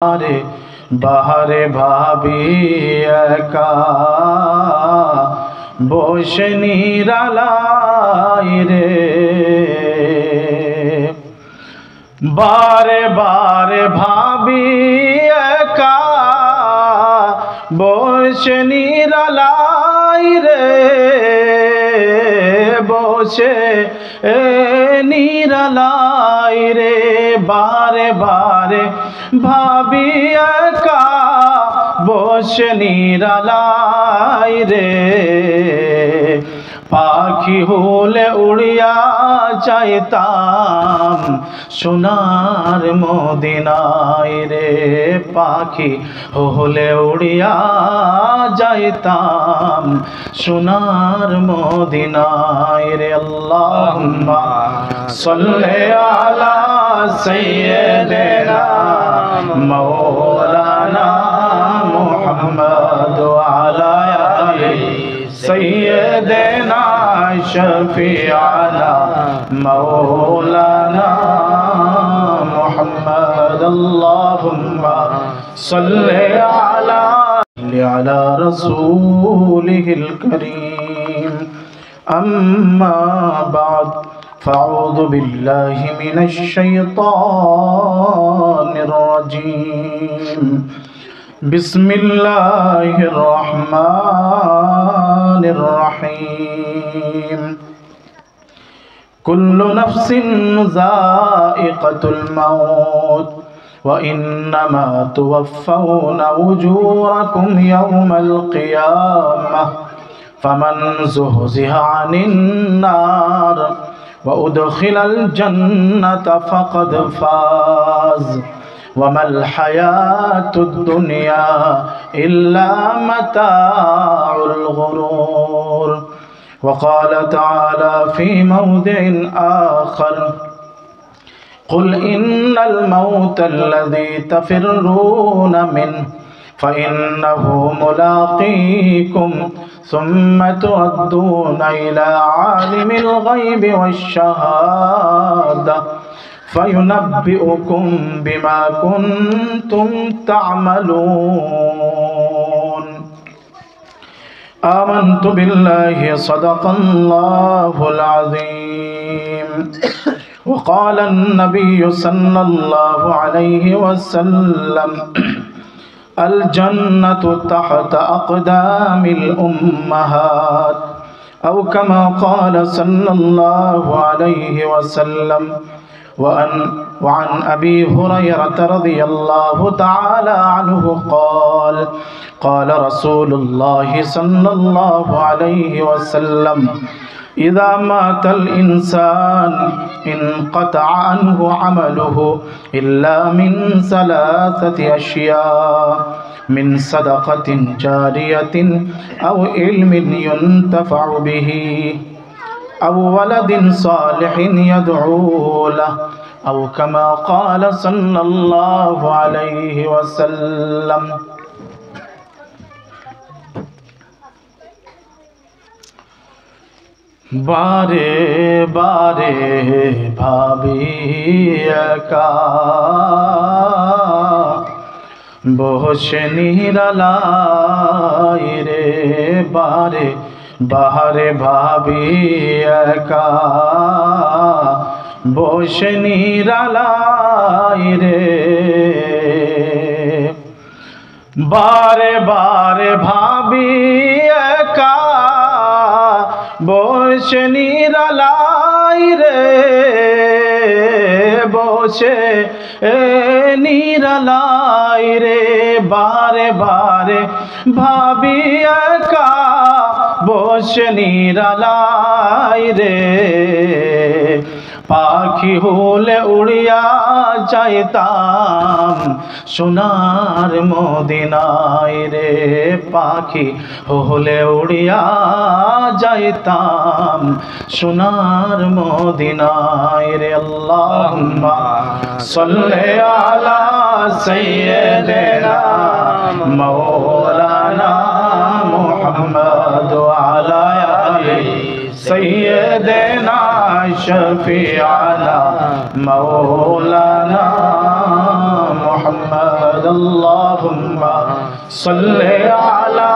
আরে বাহারে ভাবি একা বসে নিরালাই রে, বারে বারে ভাবি একা বসে নিরালাই রে, বসে নিরালাই রে, বারে বারে ভাবি একা বসে নিরালাই রে। পাখি হলে উড়িয়া যাইতাম সোনার মদিনায় রে, পাখি হলে উড়িয়া যাইতাম সোনার মদিনায় রে। আল্লাহুম্মা সাল্লি আলা সাইয়্যিদিনা মাওলানা মুহাম্মদ ওয়া আলা আলি سيدنا شفيعنا مولانا محمد اللهم صل على رسوله الكريم أما بعد فأعوذ بالله من الشيطان الرجيم بسم الله الرحمن الرحيم كل نفس ذائقة الموت وإنما توفون أجوركم يوم القيامة فمن زحزح عن النار وأدخل الجنة فقد فاز وما الحياة الدنيا إلا متاع الغرور وقال تعالى في موضع آخر قل إن الموت الذي تفرون منه فإنه ملاقيكم ثم تردون إلى عالم الغيب والشهادة فينبئكم بما كنتم تعملون آمنت بالله صدق الله العظيم وقال النبي صلى الله عليه وسلم الجنة تحت أقدام الأمهات أو كما قال صلى الله عليه وسلم وعن أبي هريرة رضي الله تعالى عنه قال قال رسول الله صلى الله عليه وسلم إذا مات الإنسان انقطع عنه عمله إلا من ثلاثة أشياء من صدقة جارية أو علم ينتفع به أو ولد صالح يدعو له أو كما قال صلى الله عليه وسلم বারে বারে ভাবি একা বসে নিরালাই রে, বারে বারে ভাবি একা বসে নিরালাই রে, বারে বারে ভাবি একা বসে নিরালাই রে, বসে নিরালাই রে, বারে বারে ভাবি একা বসে নিরালাই রে। পাখি হলে উড়িয়া যাইতাম সোনার মদিনায় রে, পাখি হলে উড়িয়া যাইতাম সোনার মদিনায় রে। আল্লাহুম্মা সাল্লি আলা সাইয়্যিদিনা মাওলানা মুহাম্মদ ওয়া আলা আলি سيدنا شفيعنا مولانا محمد محمد اللهم صل على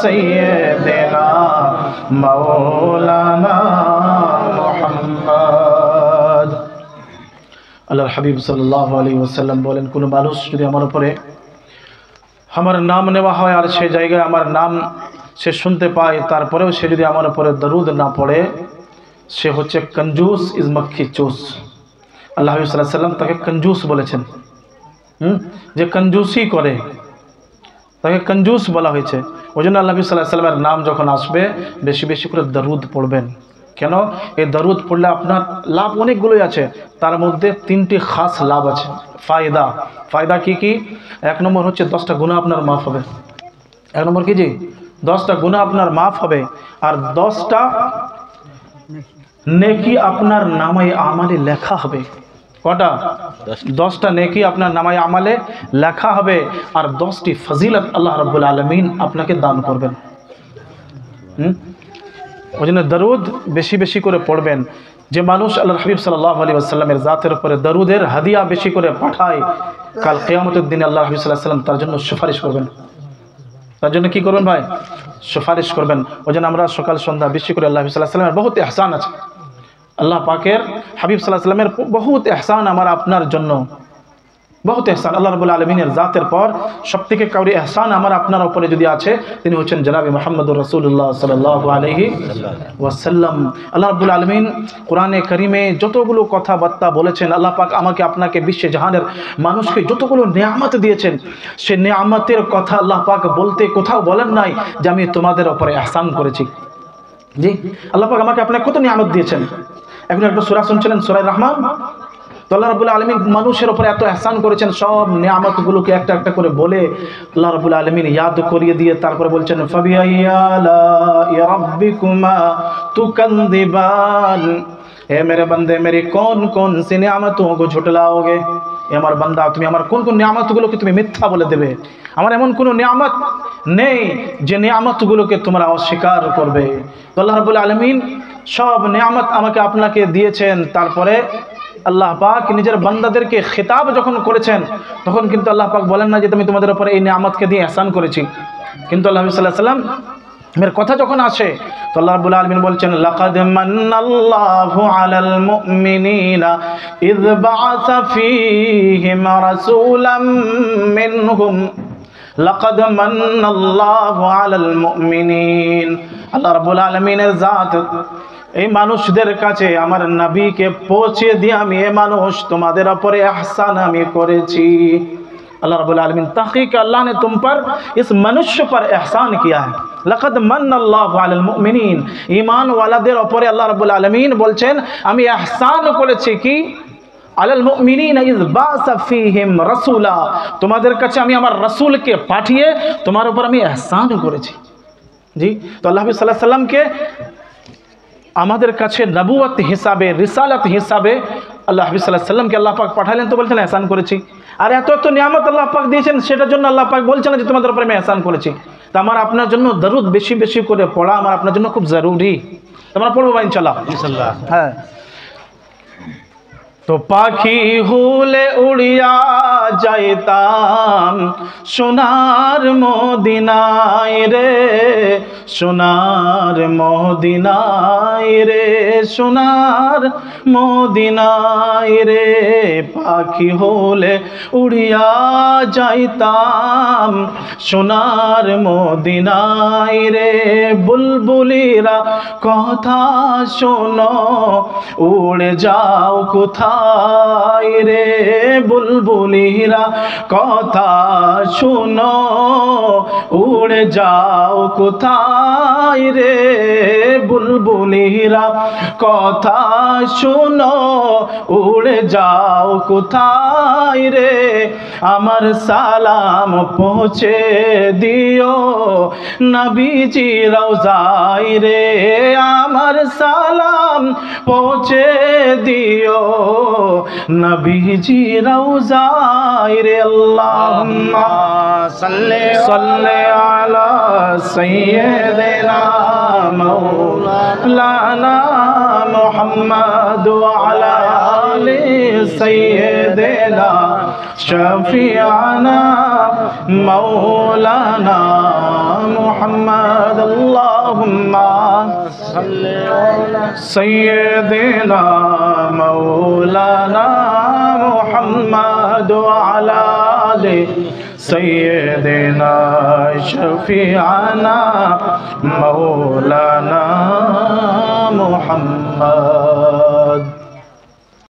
سيدنا مولانا محمد আল্লাহর হাবিব সাল্লাল্লাহু আলাইহি ওয়াসাল্লাম বলেন, কোন মানুষ যদি আমার উপরে আমার নাম নেওয়া হয় আর সেই জায়গায় আমার নাম সে শুনতে পায়, তারপরেও সে যদি আমার উপরে দরুদ না পড়ে, সে হচ্ছে কঞ্জুস ইজ মক্খি চুস। আল্লাহ হাবিব সাল্লাল্লাহু আলাইহি ওয়াসাল্লাম তাকে কঞ্জুস বলেছেন। যে কঞ্জুসি করে তাকে কঞ্জুস বলা হয়েছে। ওই জন্য আল্লাহ হাবিব সাল্লাল্লাহু আলাইহি ওয়াসাল্লামের নাম যখন আসবে বেশি বেশি করে দরুদ পড়বেন। কেন? এই দরুদ পড়লে আপনার লাভ অনেকগুলোই আছে, তার মধ্যে 3টি খাস লাভ আছে। ফায়দা কি কি? 1 নম্বর হচ্ছে 10টা গুনাহ আপনার মাফ হবে। 1 নম্বর কি জি? 10টা গুনাহ আপনার মাফ হবে, আর 10টা নেকি আপনার নামায়ে আমালে লেখা হবে। কটা? 10টা নেকি আপনার নামায়ে আমালে লেখা হবে, আর 10টি ফজিলত আল্লাহ রাব্বুল আলামিন আপনাকে দান করবেন। ওই জন্য দরুদ বেশি বেশি করে পড়বেন। যে মানুষ আল্লাহর হাবিব সাল্লাল্লাহু আলাইহি ওয়াসাল্লামের জাতের উপরে দরুদের হাদিয়া বেশি করে পাঠায়, কাল কিয়ামতের দিনে আল্লাহর হাবিব সাল্লাল্লাহু আলাইহি ওয়াসাল্লাম তার জন্য সুপারিশ করবেন। তার জন্য কি করবেন ভাই? সুপারিশ করবেন। ওই জন্য আমরা সকাল সন্ধ্যা বেশি করে আল্লাহ হাবিব সাল্লাল্লাহু আলাইহি ওয়াসাল্লামের বহুত ইহসান আছে। আল্লাহ পাকের হাবিব সাল্লাল্লাহু আলাইহি ওয়াসাল্লামের বহুত ইহসান আমার আপনার জন্য, বহুত ইহসান। আল্লাহ রাব্বুল আলামিনের জাতের পর সবথেকে কাউরি ইহসান আমার আপনার উপরে যদি আছে, তিনি হচ্ছেন জনাবে মুহাম্মদুর রাসূলুল্লাহ সাল্লাল্লাহু আলাইহি ওয়াসাল্লাম। আল্লাহ রাব্বুল আলামিন কোরআনে কারীমে যতগুলো কথাবার্তা বলেছেন, আল্লাহ পাক আমাকে আপনাকে বিশ্বে জাহানের মানুষকে যতগুলো নিয়ামত দিয়েছেন, সেই নিয়ামতের কথা আল্লাহ পাক বলতে কোথাও বলেন নাই যে আমি তোমাদের উপরে ইহসান করেছি। জি, আল্লাহ পাক আমাকে আপনাকে কত নিয়ামত দিয়েছেন। এখন একটা সূরা শুনছিলেন, সূরা রহমান। তো আল্লাহ রাব্বুল আলামিন মানুষের উপরে এত ইহসান করেছেন, সব নিয়ামতগুলোকে একটা একটা করে বলে আল্লাহ রাব্বুল আলামিন ইয়াদ করিয়ে দিয়ে তারপরে বলছেন, ফাবিআইয়া আলাই রাব্বিকুমা তুকাযিবান। हे मेरे बंदे मेरी कौन कौन सी नियामतों को झुटलाओगे। আমার বান্দা তুমি আমার কোন কোন নিয়ামতগুলোকে তুমি মিথ্যা বলে দেবে। আমার এমন কোনো নিয়ামত নেই যে নিয়ামতগুলোকে তোমরা অস্বীকার করবে। তো আল্লাহ রাব্বুল আলামিন সব নিয়ামত আমাকে আপনাকে দিয়েছেন। তারপরে আল্লাহ পাক নিজের বান্দাদেরকে খেতাব যখন করেছেন, তখন কিন্তু আল্লাহ পাক বলেন না যে তুমি তোমাদের উপরে এই নিয়ামতকে দিয়ে ইহসান করেছি। কিন্তু আল্লাহ সাল্লাল্লাহু আলাইহি ওয়াসাল্লাম এর কথা যখন আসে, তো আল্লাহ রাব্বুল আলামিন বলছেন, লাকাদ মান্নাল্লাহু আলাল মুমিনিনা ইয বাআসা ফীহিম রাসূলাম মিনহুম। লাকাদ মান্নাল্লাহু আলাল মুমিনিন। আল্লাহ রাব্বুল আলামিনের জাত এই মানুষদের কাছে আমার নবীকে পৌঁছে দিয়ে আমি এ মানুষ তোমাদের উপরে ইহসান আমি করেছি। अल्लाह रब्बुल आलमीन तहकीक अल्लाह ने तुम पर इस मनुष्य पर एहसान किया है। लक़द मन्नल्लाहु अलल मुमिनीन। ईमान वालाদের উপরে আল্লাহ রাব্বুল আলামিন বলছেন আমি ইহসান করেছি কি আলাল মুমিনিনা ইয বাসা ফীহিম রাসূলা। তোমাদের কাছে আমি আমার রাসূলকে পাঠিয়ে তোমার উপর আমি ইহসান করেছি। জি, তো আল্লাহ সাল্লাল্লাহু আলাইহি ওয়াসাল্লামকে আমাদের কাছে নবুয়ত হিসাবে, রিসালাত হিসাবে আল্লাহ হাবিব সাল্লাল্লাহু আলাইহি ওয়াসাল্লামকে আল্লাহ পাক পাঠালেন, তো বলছেন ইহসান করেছি। আর এত এত নিয়ামত আল্লাহ পাক দিয়েছেন, সেটার জন্য আল্লাহ পাক বলছেন যে তোমাদের উপরে আমি ইহসান করেছি। তো আমার আপনার জন্য দরুদ বেশি বেশি করে পড়া আমার আপনার জন্য খুব জরুরি। তোমরা পড়বো ভাই ইনশাআল্লাহ। হ্যাঁ, তো পাখি হলে উড়িয়া যাইতাম সোনার মদিনায় রে, সোনার মদিনায় রে, সোনার মদিনায় রে। পাখি হলে উড়িয়া যাইতাম সোনার মদিনায় রে। বুলবুলিরা কথা শোনো উড়ে যাও কোথায় রে। বুলবুলিরা কথা শুনো উড়ে যাও কোথায় রে। বুলবুলিরা কথা শুনো উড়ে যাও কোথায় রে। আমার সালাম পৌঁছে দিও নবীজি রওজায় রে। আমার সালাম পৌঁছে দিও নবীজি রওজায় রে। আল্লাহুম্মা সাল্লি আলা সাইয়্যিদিনা مولانا محمد وعلى آل سيدنا شفيعنا مولانا محمد اللهم صل على سيدنا مولانا محمد وعلى آل سيدنا شفيعنا مولانا